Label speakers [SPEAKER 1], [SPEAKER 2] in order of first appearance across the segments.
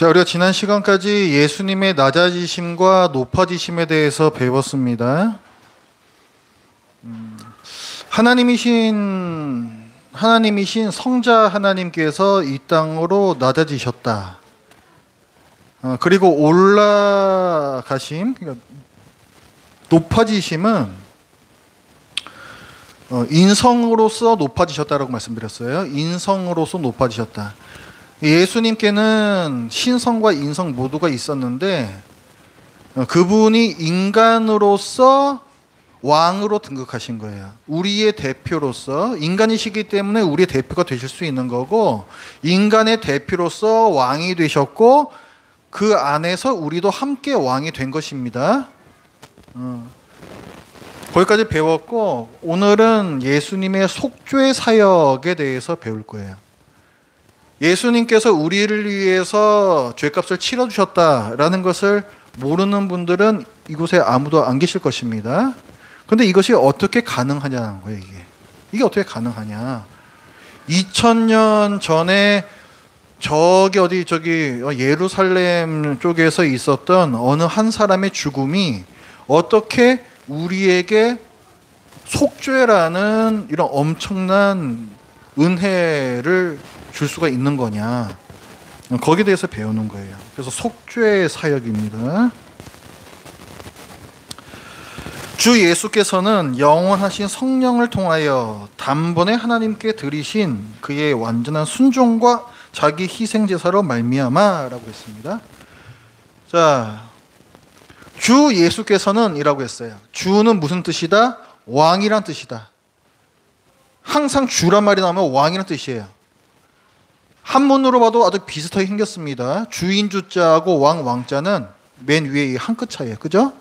[SPEAKER 1] 자, 우리가 지난 시간까지 예수님의 낮아지심과 높아지심에 대해서 배웠습니다. 하나님이신 성자 하나님께서 이 땅으로 낮아지셨다. 그리고 올라가심, 그러니까 높아지심은 인성으로서 높아지셨다라고 말씀드렸어요. 인성으로서 높아지셨다. 예수님께는 신성과 인성 모두가 있었는데 그분이 인간으로서 왕으로 등극하신 거예요. 우리의 대표로서, 인간이시기 때문에 우리의 대표가 되실 수 있는 거고, 인간의 대표로서 왕이 되셨고 그 안에서 우리도 함께 왕이 된 것입니다. 거기까지 배웠고, 오늘은 예수님의 속죄 사역에 대해서 배울 거예요. 예수님께서 우리를 위해서 죄값을 치러주셨다라는 것을 모르는 분들은 이곳에 아무도 안 계실 것입니다. 그런데 이것이 어떻게 가능하냐는 거예요. 이게 어떻게 가능하냐. 2000년 전에 저기 예루살렘 쪽에서 있었던 어느 한 사람의 죽음이 어떻게 우리에게 속죄라는 이런 엄청난 은혜를 줄 수가 있는 거냐, 거기에 대해서 배우는 거예요. 그래서 속죄 사역입니다. 주 예수께서는 영원하신 성령을 통하여 단번에 하나님께 드리신 그의 완전한 순종과 자기 희생 제사로 말미암아라고 했습니다. 자, 주 예수께서는 이라고 했어요. 주는 무슨 뜻이다? 왕이란 뜻이다. 항상 주란 말이 나오면 왕이란 뜻이에요. 한문으로 봐도 아주 비슷하게 생겼습니다. 주인 주자하고 왕자는 맨 위에 한 끗 차이에요. 그죠?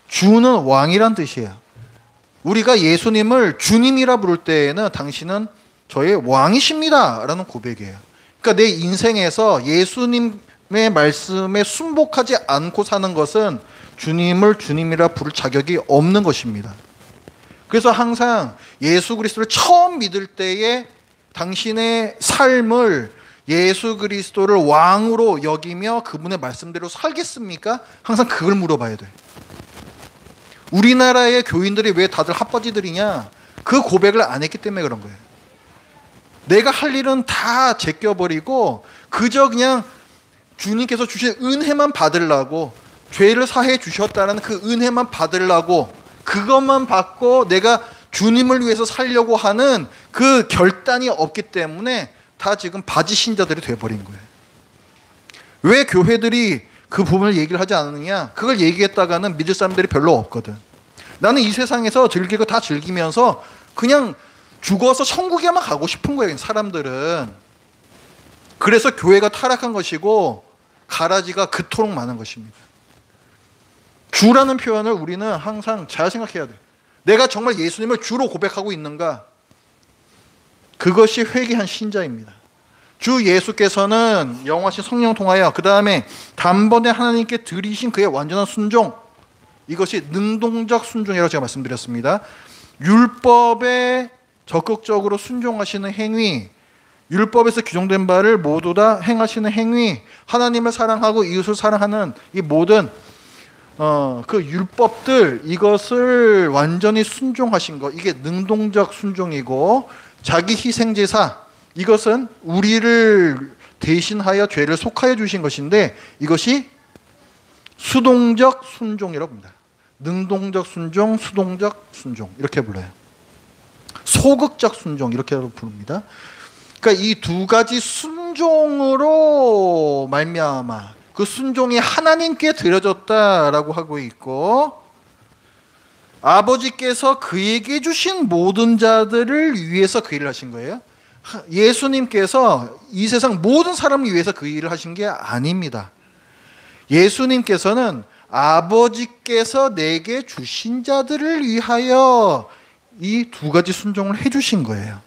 [SPEAKER 1] 주는 왕이란 뜻이에요. 우리가 예수님을 주님이라 부를 때에는 당신은 저의 왕이십니다 라는 고백이에요. 그러니까 내 인생에서 예수님의 말씀에 순복하지 않고 사는 것은 주님을 주님이라 부를 자격이 없는 것입니다. 그래서 항상 예수 그리스도를 처음 믿을 때에 당신의 삶을 예수 그리스도를 왕으로 여기며 그분의 말씀대로 살겠습니까? 항상 그걸 물어봐야 돼요. 우리나라의 교인들이 왜 다들 핫바지들이냐? 그 고백을 안 했기 때문에 그런 거예요. 내가 할 일은 다 제껴버리고 그저 그냥 주님께서 주신 은혜만 받으려고, 죄를 사해 주셨다는 그 은혜만 받으려고, 그것만 받고 내가 주님을 위해서 살려고 하는 그 결단이 없기 때문에 다 지금 바지 신자들이 돼버린 거예요. 왜 교회들이 그 부분을 얘기를 하지 않느냐? 그걸 얘기했다가는 믿을 사람들이 별로 없거든. 나는 이 세상에서 즐길 거 다 즐기면서 그냥 죽어서 천국에만 가고 싶은 거예요, 사람들은. 그래서 교회가 타락한 것이고 가라지가 그토록 많은 것입니다. 주라는 표현을 우리는 항상 잘 생각해야 돼요. 내가 정말 예수님을 주로 고백하고 있는가? 그것이 회개한 신자입니다. 주 예수께서는 영원하신 성령 통하여 그 다음에 단번에 하나님께 드리신 그의 완전한 순종, 이것이 능동적 순종이라고 제가 말씀드렸습니다. 율법에 적극적으로 순종하시는 행위, 율법에서 규정된 바를 모두 다 행하시는 행위, 하나님을 사랑하고 이웃을 사랑하는 이 모든 그 율법들, 이것을 완전히 순종하신 것, 이게 능동적 순종이고, 자기 희생제사, 이것은 우리를 대신하여 죄를 속하여 주신 것인데 이것이 수동적 순종이라고 합니다. 능동적 순종, 수동적 순종 이렇게 불러요. 소극적 순종 이렇게 부릅니다. 그러니까 이 두 가지 순종으로 말미암아 그 순종이 하나님께 드려졌다라고 하고 있고, 아버지께서 그에게 주신 모든 자들을 위해서 그 일을 하신 거예요. 예수님께서 이 세상 모든 사람을 위해서 그 일을 하신 게 아닙니다. 예수님께서는 아버지께서 내게 주신 자들을 위하여 이 두 가지 순종을 해주신 거예요.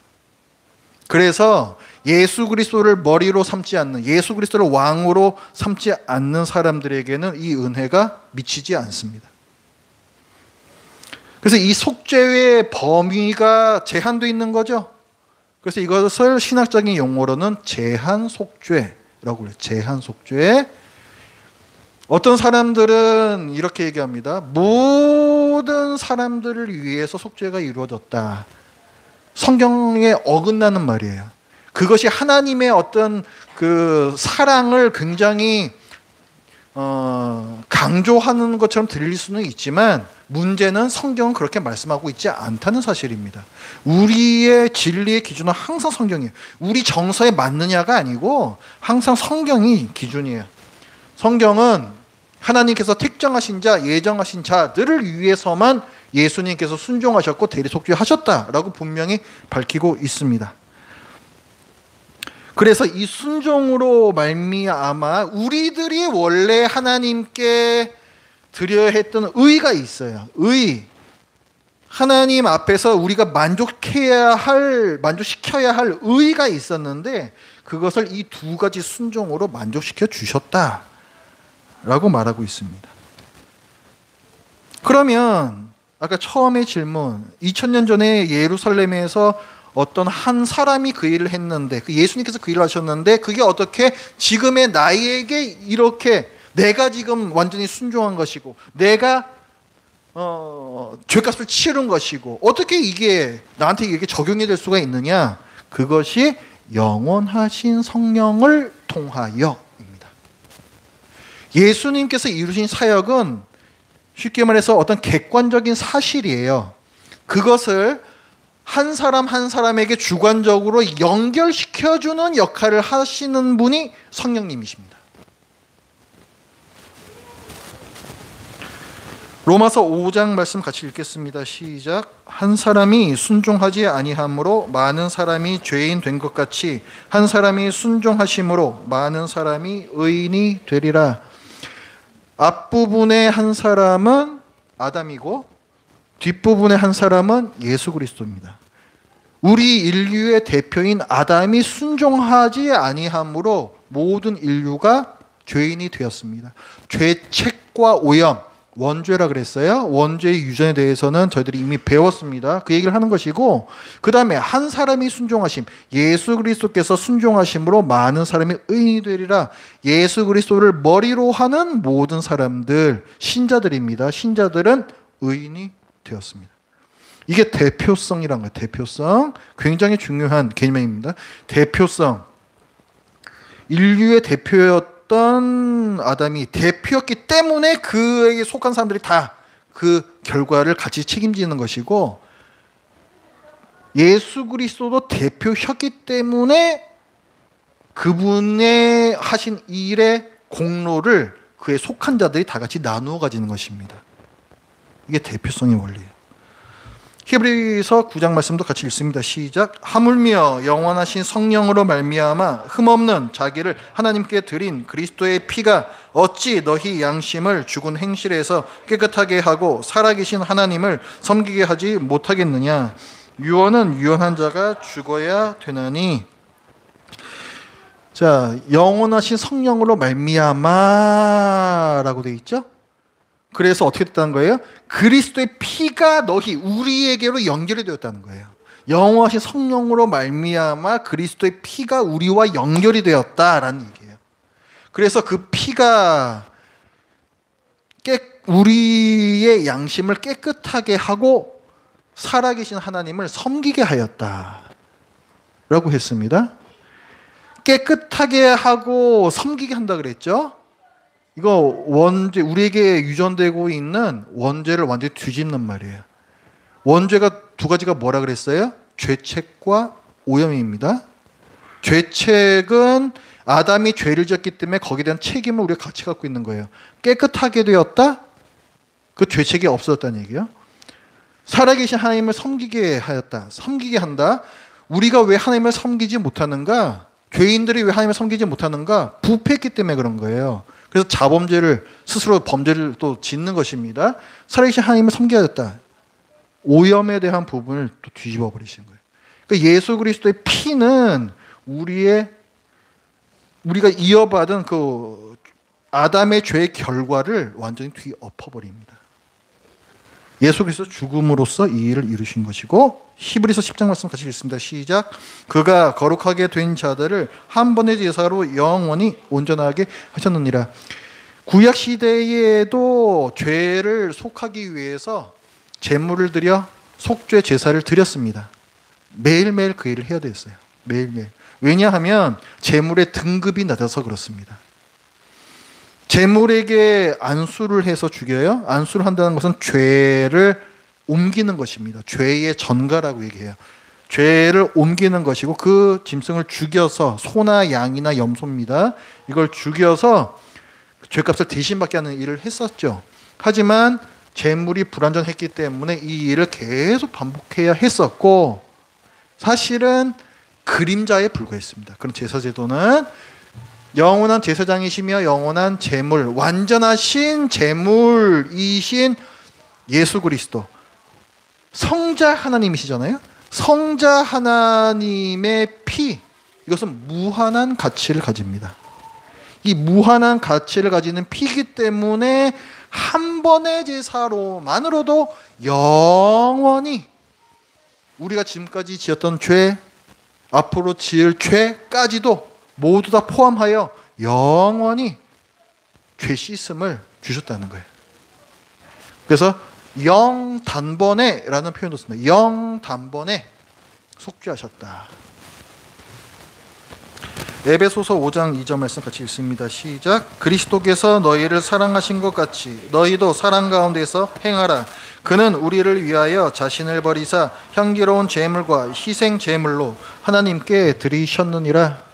[SPEAKER 1] 그래서 예수 그리스도를 머리로 삼지 않는, 예수 그리스도를 왕으로 삼지 않는 사람들에게는 이 은혜가 미치지 않습니다. 그래서 이 속죄의 범위가 제한되어 있는 거죠. 그래서 이것을 신학적인 용어로는 제한 속죄라고 그래요. 제한 속죄. 어떤 사람들은 이렇게 얘기합니다. 모든 사람들을 위해서 속죄가 이루어졌다. 성경에 어긋나는 말이에요. 그것이 하나님의 어떤 그 사랑을 굉장히 강조하는 것처럼 들릴 수는 있지만 문제는 성경은 그렇게 말씀하고 있지 않다는 사실입니다. 우리의 진리의 기준은 항상 성경이에요. 우리 정서에 맞느냐가 아니고 항상 성경이 기준이에요. 성경은 하나님께서 택정하신 자, 예정하신 자들을 위해서만 예수님께서 순종하셨고 대리속죄하셨다라고 분명히 밝히고 있습니다. 그래서 이 순종으로 말미암아 우리들이 원래 하나님께 드려야 했던 의가 있어요. 의. 하나님 앞에서 우리가 만족시켜야 할 의가 있었는데 그것을 이 두 가지 순종으로 만족시켜 주셨다라고 말하고 있습니다. 그러면 아까 처음에 질문, 2000년 전에 예루살렘에서 어떤 한 사람이 그 일을 했는데, 예수님께서 그 일을 하셨는데 그게 어떻게 지금의 나에게 이렇게 내가 지금 완전히 순종한 것이고 내가 죄값을 치른 것이고 어떻게 이게 나한테 이게 적용이 될 수가 있느냐? 그것이 영원하신 성령을 통하여입니다. 예수님께서 이루신 사역은 쉽게 말해서 어떤 객관적인 사실이에요. 그것을 한 사람 한 사람에게 주관적으로 연결시켜주는 역할을 하시는 분이 성령님이십니다. 로마서 5장 말씀 같이 읽겠습니다. 시작. 한 사람이 순종하지 아니함으로 많은 사람이 죄인 된 것 같이 한 사람이 순종하심으로 많은 사람이 의인이 되리라. 앞부분의 한 사람은 아담이고 뒷부분의 한 사람은 예수 그리스도입니다. 우리 인류의 대표인 아담이 순종하지 아니함으로 모든 인류가 죄인이 되었습니다. 죄책과 오염, 원죄라 그랬어요. 원죄의 유전에 대해서는 저희들이 이미 배웠습니다. 그 얘기를 하는 것이고, 그 다음에 한 사람이 순종하심, 예수 그리스도께서 순종하심으로 많은 사람이 의인이 되리라. 예수 그리스도를 머리로 하는 모든 사람들, 신자들입니다. 신자들은 의인이 되었습니다. 이게 대표성이란 거예요. 대표성. 굉장히 중요한 개념입니다. 대표성. 인류의 대표였던 아담이 대표였기 때문에 그에게 속한 사람들이 다 그 결과를 같이 책임지는 것이고, 예수 그리스도도 대표였기 때문에 그분의 하신 일의 공로를 그에 속한 자들이 다 같이 나누어 가지는 것입니다. 이게 대표성의 원리예요. 히브리서 9장 말씀도 같이 읽습니다. 시작. 하물며 영원하신 성령으로 말미암아 흠없는 자기를 하나님께 드린 그리스도의 피가 어찌 너희 양심을 죽은 행실에서 깨끗하게 하고 살아계신 하나님을 섬기게 하지 못하겠느냐. 유언은 유언한 자가 죽어야 되나니. 자, 영원하신 성령으로 말미암아라고 되어 있죠. 그래서 어떻게 됐다는 거예요? 그리스도의 피가 우리에게로 연결이 되었다는 거예요. 영원하신 성령으로 말미암아 그리스도의 피가 우리와 연결이 되었다라는 얘기예요. 그래서 그 피가 우리의 양심을 깨끗하게 하고 살아계신 하나님을 섬기게 하였다라고 했습니다. 깨끗하게 하고 섬기게 한다 그랬죠? 이거 원죄, 우리에게 유전되고 있는 원죄를 완전히 뒤집는 말이에요. 원죄가 두 가지가 뭐라 그랬어요? 죄책과 오염입니다. 죄책은 아담이 죄를 지었기 때문에 거기에 대한 책임을 우리가 같이 갖고 있는 거예요. 깨끗하게 되었다? 그 죄책이 없어졌다는 얘기예요. 살아계신 하나님을 섬기게 하였다. 섬기게 한다. 우리가 왜 하나님을 섬기지 못하는가? 죄인들이 왜 하나님을 섬기지 못하는가? 부패했기 때문에 그런 거예요. 그래서 자범죄를 스스로 범죄를 또 짓는 것입니다. 살아계신 하나님을 섬겨야 됐다. 오염에 대한 부분을 또 뒤집어 버리신 거예요. 그러니까 예수 그리스도의 피는 우리가 이어받은 그 아담의 죄의 결과를 완전히 뒤엎어 버립니다. 예수 그리스도 죽음으로써 이 일을 이루신 것이고, 히브리서 10장 말씀 같이 읽습니다. 시작. 그가 거룩하게 된 자들을 한 번의 제사로 영원히 온전하게 하셨느니라. 구약 시대에도 죄를 속하기 위해서 제물을 드려 속죄 제사를 드렸습니다. 매일매일 그 일을 해야 됐어요. 매일매일. 왜냐하면 제물의 등급이 낮아서 그렇습니다. 제물에게 안수를 해서 죽여요. 안수를 한다는 것은 죄를 옮기는 것입니다. 죄의 전가라고 얘기해요. 죄를 옮기는 것이고, 그 짐승을 죽여서, 소나 양이나 염소입니다, 이걸 죽여서 죄값을 대신받게 하는 일을 했었죠. 하지만 제물이 불완전했기 때문에 이 일을 계속 반복해야 했었고, 사실은 그림자에 불과했습니다. 그런 제사제도는 영원한 제사장이시며 영원한 제물, 완전하신 제물이신 예수 그리스도, 성자 하나님이시잖아요. 성자 하나님의 피, 이것은 무한한 가치를 가집니다. 이 무한한 가치를 가지는 피이기 때문에 한 번의 제사로만으로도 영원히 우리가 지금까지 지었던 죄, 앞으로 지을 죄까지도 모두 다 포함하여 영원히 죄 씻음을 주셨다는 거예요. 그래서 영단번에 라는 표현도 씁니다. 영단번에 속죄하셨다. 에베소서 5장 2절 말씀 같이 읽습니다. 시작. 그리스도께서 너희를 사랑하신 것 같이 너희도 사랑 가운데서 행하라. 그는 우리를 위하여 자신을 버리사 향기로운 제물과 희생 제물로 하나님께 드리셨느니라.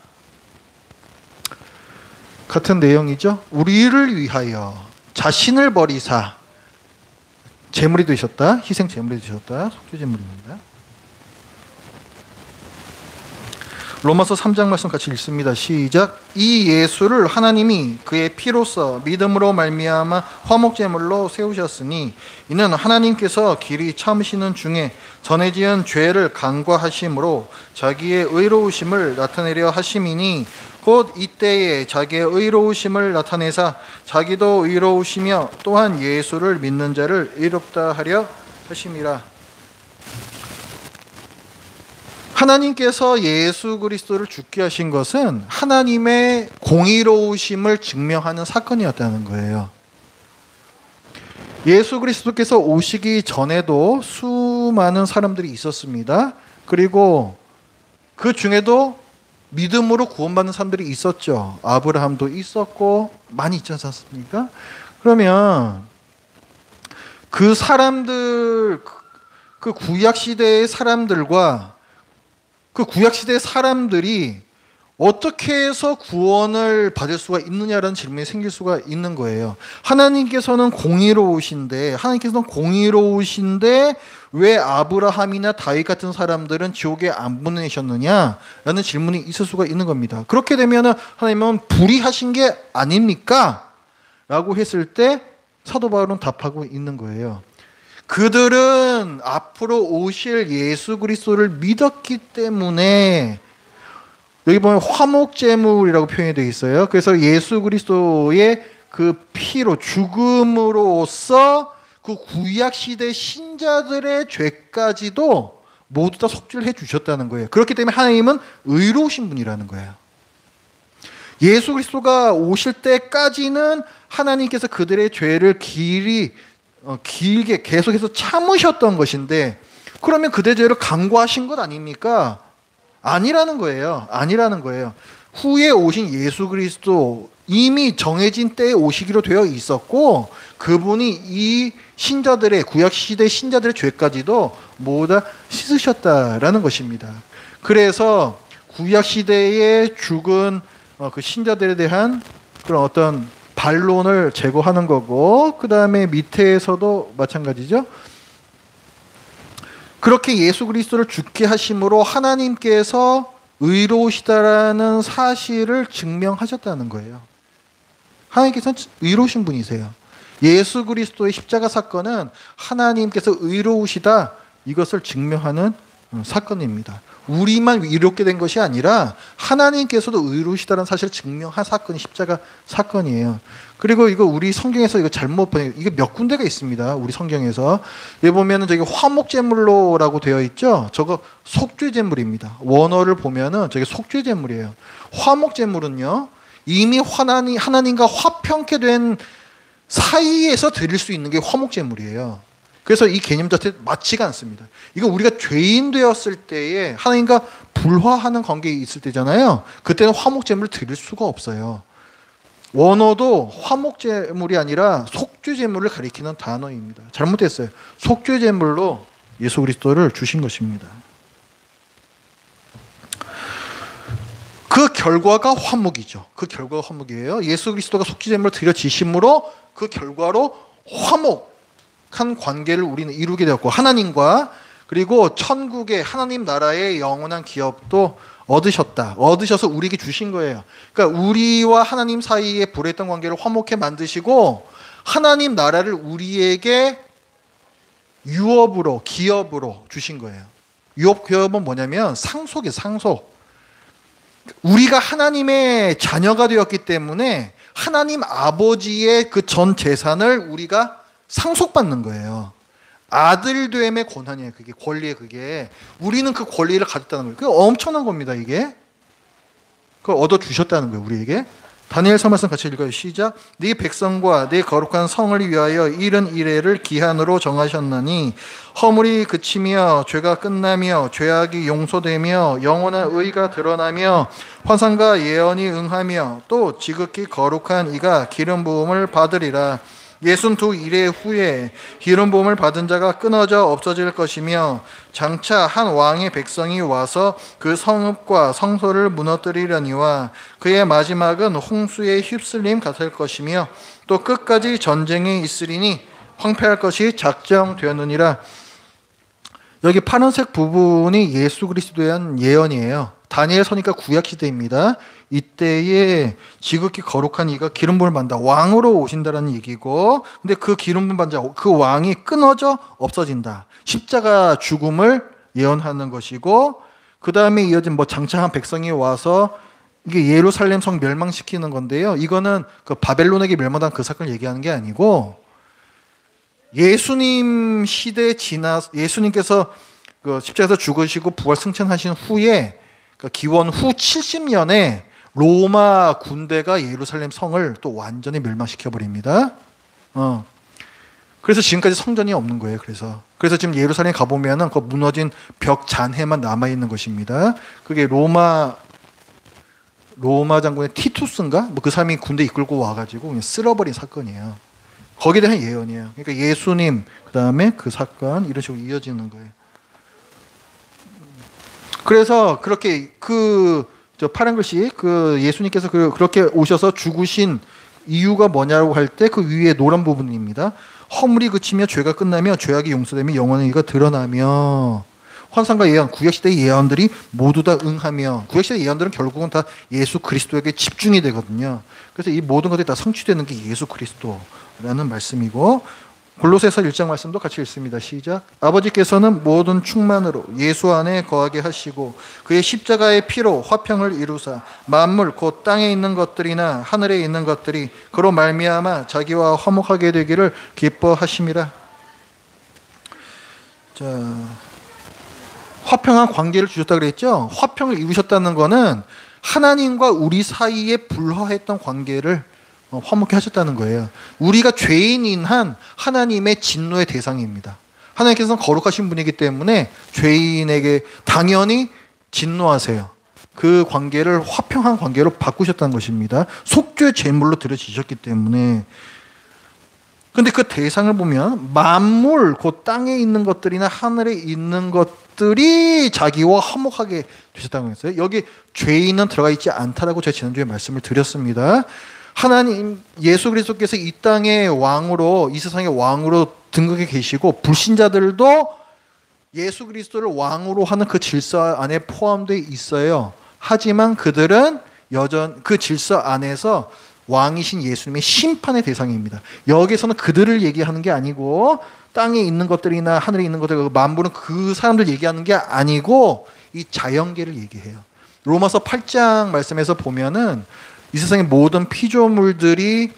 [SPEAKER 1] 같은 내용이죠. 우리를 위하여 자신을 버리사 제물이 되셨다. 희생 제물이 되셨다. 속죄 제물입니다. 로마서 3장 말씀 같이 읽습니다. 시작. 이 예수를 하나님이 그의 피로써 믿음으로 말미암아 화목제물로 세우셨으니 이는 하나님께서 길이 참으시는 중에 전에 지은 죄를 간과하심으로 자기의 의로우심을 나타내려 하심이니 곧 이때에 자기의 의로우심을 나타내사 자기도 의로우시며 또한 예수를 믿는 자를 의롭다 하려 하심이라. 하나님께서 예수 그리스도를 죽게 하신 것은 하나님의 공의로우심을 증명하는 사건이었다는 거예요. 예수 그리스도께서 오시기 전에도 수많은 사람들이 있었습니다. 그리고 그 중에도 믿음으로 구원받는 사람들이 있었죠. 아브라함도 있었고 많이 있지 않습니까? 그러면 그 사람들, 그 구약시대의 사람들과 그 구약시대의 사람들이 어떻게 해서 구원을 받을 수가 있느냐라는 질문이 생길 수가 있는 거예요. 하나님께서는 공의로우신데 왜 아브라함이나 다윗 같은 사람들은 지옥에 안 보내셨느냐라는 질문이 있을 수가 있는 겁니다. 그렇게 되면 하나님은 불의하신 게 아닙니까? 라고 했을 때 사도 바울은 답하고 있는 거예요. 그들은 앞으로 오실 예수 그리스도를 믿었기 때문에, 여기 보면 화목제물이라고 표현이 되어 있어요. 그래서 예수 그리스도의 그 피로 죽음으로써 그 구약시대 신자들의 죄까지도 모두 다 속죄를 해주셨다는 거예요. 그렇기 때문에 하나님은 의로우신 분이라는 거예요. 예수 그리스도가 오실 때까지는 하나님께서 그들의 죄를 길게 계속해서 참으셨던 것인데, 그러면 그들의 죄를 간과하신 것 아닙니까? 아니라는 거예요. 아니라는 거예요. 후에 오신 예수 그리스도, 이미 정해진 때에 오시기로 되어 있었고, 그분이 이 신자들의, 구약시대 신자들의 죄까지도 모두 다 씻으셨다라는 것입니다. 그래서 구약시대에 죽은 그 신자들에 대한 그런 어떤 반론을 제거하는 거고, 그 다음에 밑에서도 마찬가지죠. 그렇게 예수 그리스도를 죽게 하심으로 하나님께서 의로우시다라는 사실을 증명하셨다는 거예요. 하나님께서는 의로우신 분이세요. 예수 그리스도의 십자가 사건은 하나님께서 의로우시다, 이것을 증명하는 사건입니다. 우리만 의롭게 된 것이 아니라 하나님께서도 의로우시다는 사실을 증명한 사건이 십자가 사건이에요. 그리고 이거 우리 성경에서 이거 잘못 보내, 이게 몇 군데가 있습니다. 우리 성경에서. 여기 보면은 저기 화목제물로라고 되어 있죠. 저거 속죄제물입니다. 원어를 보면은 저게 속죄제물이에요. 화목제물은요, 이미 하나님과 화평케 된 사이에서 드릴 수 있는 게 화목제물이에요. 그래서 이 개념 자체 맞지가 않습니다. 이거 우리가 죄인 되었을 때에 하나님과 불화하는 관계에 있을 때잖아요. 그때는 화목제물을 드릴 수가 없어요. 원어도 화목제물이 아니라 속죄제물을 가리키는 단어입니다. 잘못됐어요. 속죄제물로 예수 그리스도를 주신 것입니다. 그 결과가 화목이죠. 그 결과가 화목이에요. 예수 그리스도가 속죄제물을 드려지심으로 그 결과로 화목한 관계를 우리는 이루게 되었고, 하나님과 그리고 천국의 하나님 나라의 영원한 기업도 얻으셔서 우리에게 주신 거예요. 그러니까 우리와 하나님 사이에 불했던 관계를 화목해 만드시고 하나님 나라를 우리에게 유업으로, 기업으로 주신 거예요. 유업, 기업은 뭐냐면 상속이에요. 상속. 우리가 하나님의 자녀가 되었기 때문에 하나님 아버지의 그 전 재산을 우리가 상속받는 거예요. 아들됨의 권한이에요. 그게 권리에, 그게 우리는 그 권리를 가졌다는 거예요. 그게 엄청난 겁니다. 이게 그걸 얻어 주셨다는 거예요. 우리에게. 다니엘서 말씀 같이 읽어요. 시작. 네 백성과 네 거룩한 성을 위하여 이른 이래를 기한으로 정하셨나니 허물이 그치며 죄가 끝나며 죄악이 용서되며 영원한 의가 드러나며 환상과 예언이 응하며 또 지극히 거룩한 이가 기름 부음을 받으리라. 62 이래 후에 기름 부음을 받은 자가 끊어져 없어질 것이며 장차 한 왕의 백성이 와서 그 성읍과 성소를 무너뜨리려니와 그의 마지막은 홍수의 휩쓸림 같을 것이며 또 끝까지 전쟁이 있으리니 황폐할 것이 작정되었느니라. 여기 파란색 부분이 예수 그리스도에 대한 예언이에요. 다니엘 서니까 구약 시대입니다. 이때에 지극히 거룩한 이가 기름 부음을 받는다. 왕으로 오신다라는 얘기고, 근데 그 기름 부음 받은 자, 그 왕이 끊어져 없어진다. 십자가 죽음을 예언하는 것이고, 그 다음에 이어진 장차한 백성이 와서 이게 예루살렘 성 멸망시키는 건데요. 이거는 그 바벨론에게 멸망한 그 사건을 얘기하는 게 아니고, 예수님 시대에 예수님께서 그 십자가에서 죽으시고 부활 승천하신 후에, 그 기원 후 70년에 로마 군대가 예루살렘 성을 또 완전히 멸망시켜 버립니다. 그래서 지금까지 성전이 없는 거예요. 그래서 지금 예루살렘 가보면은 그 무너진 벽 잔해만 남아 있는 것입니다. 그게 로마 장군의 티투스인가? 그 사람이 군대 이끌고 와가지고 그냥 쓸어버린 사건이에요. 거기에 대한 예언이에요. 그러니까 예수님, 그 다음에 그 사건 이런 식으로 이어지는 거예요. 그래서 그렇게 저 파란 글씨, 그 예수님께서 그렇게 오셔서 죽으신 이유가 뭐냐고 할 때 그 위에 노란 부분입니다. 허물이 그치며 죄가 끝나며 죄악이 용서되며 영원한 의가 드러나며 환상과 예언, 구약시대의 예언들이 모두 다 응하며, 구약시대 예언들은 결국은 다 예수 그리스도에게 집중이 되거든요. 그래서 이 모든 것들이 다 성취되는 게 예수 그리스도라는 말씀이고, 골로새서 1장 말씀도 같이 읽습니다. 시작. 아버지께서는 모든 충만으로 예수 안에 거하게 하시고 그의 십자가의 피로 화평을 이루사 만물 곧 땅에 있는 것들이나 하늘에 있는 것들이 그로 말미암아 자기와 화목하게 되기를 기뻐하심이라. 자, 화평한 관계를 주셨다 그랬죠. 화평을 이루셨다는 것은 하나님과 우리 사이에 불화했던 관계를 화목케 하셨다는 거예요. 우리가 죄인인 한 하나님의 진노의 대상입니다. 하나님께서는 거룩하신 분이기 때문에 죄인에게 당연히 진노하세요. 그 관계를 화평한 관계로 바꾸셨다는 것입니다. 속죄 제물로 드려지셨기 때문에. 근데 그 대상을 보면 만물, 곧 땅에 있는 것들이나 하늘에 있는 것들이 자기와 화목하게 되셨다고 했어요. 여기 죄인은 들어가 있지 않다라고 제가 지난주에 말씀을 드렸습니다. 하나님 예수 그리스도께서 이 땅의 왕으로, 이 세상의 왕으로 등극해 계시고 불신자들도 예수 그리스도를 왕으로 하는 그 질서 안에 포함되어 있어요. 하지만 그들은 그 질서 안에서 왕이신 예수님의 심판의 대상입니다. 여기서는 그들을 얘기하는 게 아니고 땅에 있는 것들이나 하늘에 있는 것들, 만물은 그 사람들 얘기하는 게 아니고 이 자연계를 얘기해요. 로마서 8장 말씀에서 보면은 이 세상의 모든 피조물들이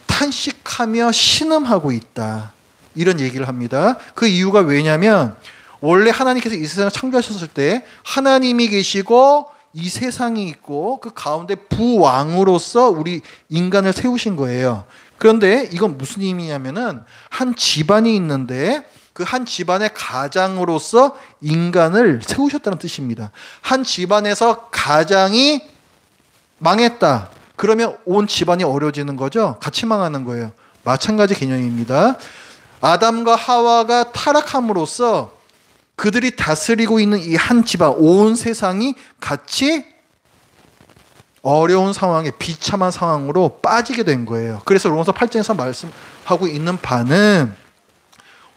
[SPEAKER 1] 탄식하며 신음하고 있다, 이런 얘기를 합니다. 그 이유가 왜냐면 원래 하나님께서 이 세상을 창조하셨을 때 하나님이 계시고 이 세상이 있고 그 가운데 부왕으로서 우리 인간을 세우신 거예요. 그런데 이건 무슨 의미냐면은 한 집안이 있는데 그 한 집안의 가장으로서 인간을 세우셨다는 뜻입니다. 한 집안에서 가장이 망했다, 그러면 온 집안이 어려워지는 거죠. 같이 망하는 거예요. 마찬가지 개념입니다. 아담과 하와가 타락함으로써 그들이 다스리고 있는 이 한 집안, 온 세상이 같이 어려운 상황에, 비참한 상황으로 빠지게 된 거예요. 그래서 로마서 8장에서 말씀하고 있는 바는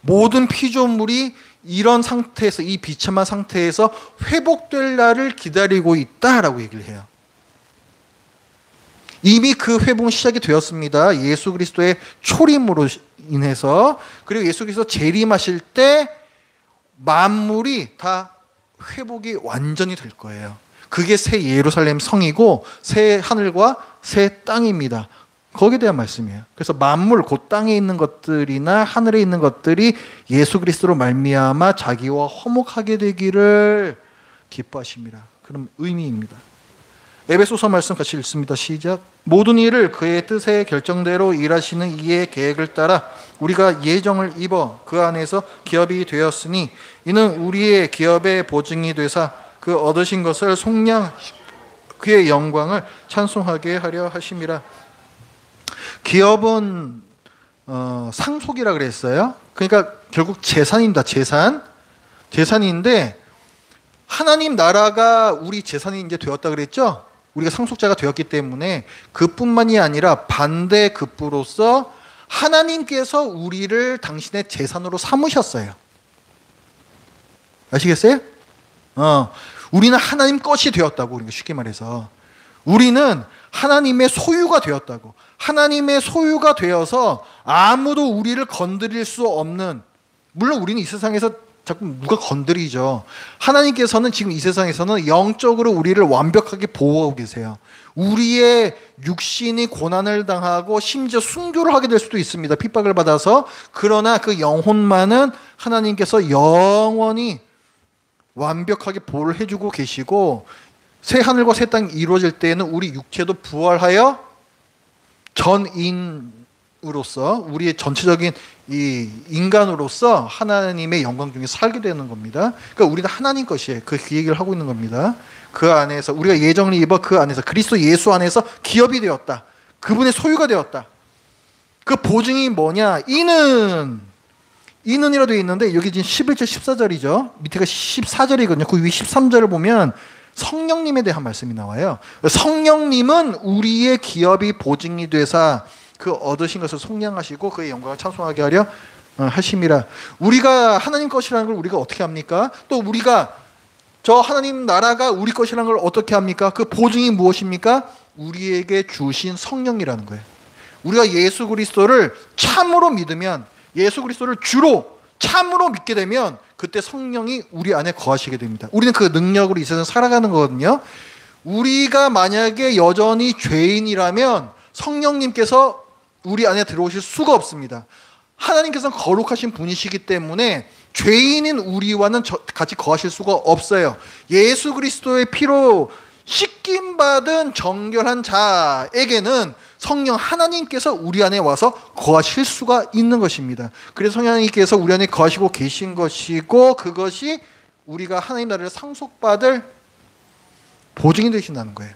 [SPEAKER 1] 모든 피조물이 이런 상태에서, 이 비참한 상태에서 회복될 날을 기다리고 있다라고 얘기를 해요. 이미 그 회복은 시작이 되었습니다. 예수 그리스도의 초림으로 인해서. 그리고 예수 그리스도 재림하실 때 만물이 다 회복이 완전히 될 거예요. 그게 새 예루살렘 성이고 새 하늘과 새 땅입니다. 거기에 대한 말씀이에요. 그래서 만물, 곧 땅에 있는 것들이나 하늘에 있는 것들이 예수 그리스도로 말미암아 자기와 화목하게 되기를 기뻐하십니다. 그런 의미입니다. 에베소서 말씀 같이 읽습니다. 시작. 모든 일을 그의 뜻의 결정대로 일하시는 이의 계획을 따라 우리가 예정을 입어 그 안에서 기업이 되었으니 이는 우리의 기업의 보증이 되사 그 얻으신 것을 속량 그의 영광을 찬송하게 하려 하심이라. 기업은 상속이라 그랬어요. 그러니까 결국 재산입니다. 재산인데 하나님 나라가 우리 재산이 이제 되었다 그랬죠. 우리가 상속자가 되었기 때문에 그뿐만이 아니라 반대 급부로서 하나님께서 우리를 당신의 재산으로 삼으셨어요. 아시겠어요? 우리는 하나님 것이 되었다고. 우리가 쉽게 말해서 우리는 하나님의 소유가 되었다고. 하나님의 소유가 되어서 아무도 우리를 건드릴 수 없는, 물론 우리는 이 세상에서 자꾸 누가 건드리죠. 하나님께서는 지금 이 세상에서는 영적으로 우리를 완벽하게 보호하고 계세요. 우리의 육신이 고난을 당하고 심지어 순교를 하게 될 수도 있습니다. 핍박을 받아서. 그러나 그 영혼만은 하나님께서 영원히 완벽하게 보호를 해주고 계시고, 새 하늘과 새 땅이 이루어질 때에는 우리 육체도 부활하여 전인으로서, 우리의 전체적인 이 인간으로서 하나님의 영광 중에 살게 되는 겁니다. 그러니까 우리는 하나님 것이에요. 그 얘기를 하고 있는 겁니다. 그 안에서 우리가 예정을 입어 그 안에서 그리스도 예수 안에서 기업이 되었다. 그분의 소유가 되었다. 그 보증이 뭐냐? 이는이라 되어 있는데 여기 지금 11절 14절이죠. 밑에가 14절이거든요. 그 위에 13절을 보면 성령님에 대한 말씀이 나와요. 성령님은 우리의 기업이 보증이 되사 그 얻으신 것을 속량하시고 그의 영광을 찬송하게 하려 하심이라. 우리가 하나님 것이라는 걸 우리가 어떻게 합니까? 또 우리가 저 하나님 나라가 우리 것이라는 걸 어떻게 합니까? 그 보증이 무엇입니까? 우리에게 주신 성령이라는 거예요. 우리가 예수 그리스도를 참으로 믿으면, 예수 그리스도를 주로 참으로 믿게 되면 그때 성령이 우리 안에 거하시게 됩니다. 우리는 그 능력으로 이 세상을 살아가는 거거든요. 우리가 만약에 여전히 죄인이라면 성령님께서 우리 안에 들어오실 수가 없습니다. 하나님께서는 거룩하신 분이시기 때문에 죄인인 우리와는 같이 거하실 수가 없어요. 예수 그리스도의 피로 씻김받은 정결한 자에게는 성령 하나님께서 우리 안에 와서 거하실 수가 있는 것입니다. 그래서 성령님께서 우리 안에 거하시고 계신 것이고, 그것이 우리가 하나님 나라를 상속받을 보증이 되신다는 거예요.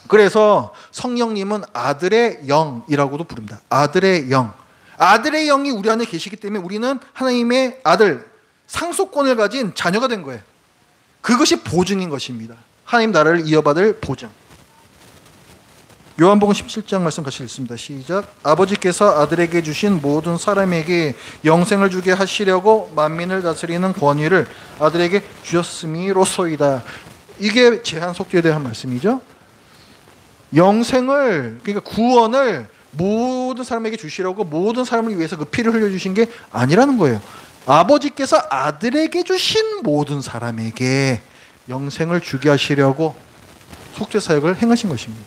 [SPEAKER 1] 그래서 성령님은 아들의 영이라고도 부릅니다. 아들의 영. 아들의 영이 우리 안에 계시기 때문에 우리는 하나님의 아들, 상속권을 가진 자녀가 된 거예요. 그것이 보증인 것입니다. 하나님 나라를 이어받을 보증. 요한복음 17장 말씀 같이 읽습니다. 시작. 아버지께서 아들에게 주신 모든 사람에게 영생을 주게 하시려고 만민을 다스리는 권위를 아들에게 주셨음이로소이다. 이게 제한속죄에 대한 말씀이죠. 영생을, 그러니까 구원을 모든 사람에게 주시려고 모든 사람을 위해서 그 피를 흘려주신 게 아니라는 거예요. 아버지께서 아들에게 주신 모든 사람에게 영생을 주게 하시려고 속죄 사역을 행하신 것입니다.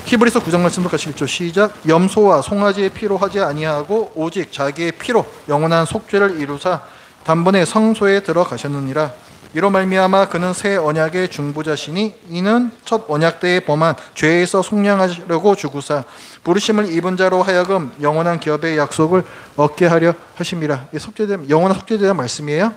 [SPEAKER 1] 히브리서 9장 말씀도 같이 읽죠. 시작. 염소와 송아지의 피로 하지 아니하고 오직 자기의 피로 영원한 속죄를 이루사 단번에 성소에 들어가셨느니라. 이로 말미암아 그는 새 언약의 중보자시니 이는 첫 언약 때에 범한 죄에서 속량하려고 주구사 부르심을 입은 자로 하여금 영원한 기업의 약속을 얻게 하려 하심이라. 영원한 속죄에 대한 말씀이에요.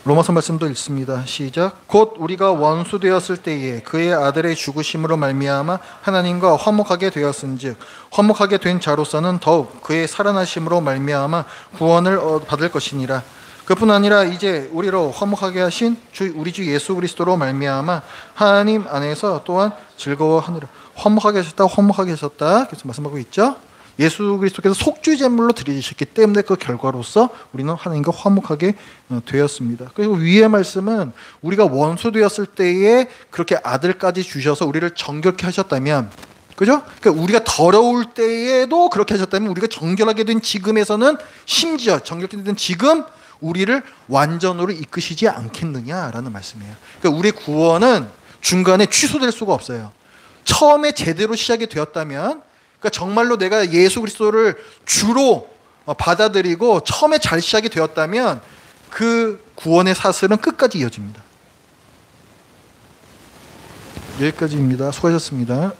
[SPEAKER 1] 로마서 말씀도 읽습니다. 시작. 곧 우리가 원수 되었을 때에 그의 아들의 죽으심으로 말미암아 하나님과 화목하게 되었은즉 화목하게 된 자로서는 더욱 그의 살아나심으로 말미암아 구원을 받을 것이니라. 그뿐 아니라 이제 우리로 화목하게 하신 우리 주 예수 그리스도로 말미암아 하나님 안에서 또한 즐거워하느라. 화목하게 하셨다 계속 말씀하고 있죠. 예수 그리스도께서 속죄 제물로 드리셨기 때문에 그 결과로서 우리는 하나님과 화목하게 되었습니다. 그리고 위의 말씀은 우리가 원수 되었을 때에 그렇게 아들까지 주셔서 우리를 정결케 하셨다면, 그죠? 그러니까 우리가 더러울 때에도 그렇게 하셨다면 우리가 정결하게 된 지금에서는 심지어 정결케 된 지금 우리를 완전으로 이끄시지 않겠느냐라는 말씀이에요. 그러니까 우리의 구원은 중간에 취소될 수가 없어요. 처음에 제대로 시작이 되었다면, 그러니까 정말로 내가 예수 그리스도를 주로 받아들이고 처음에 잘 시작이 되었다면 그 구원의 사슬은 끝까지 이어집니다. 여기까지입니다. 수고하셨습니다.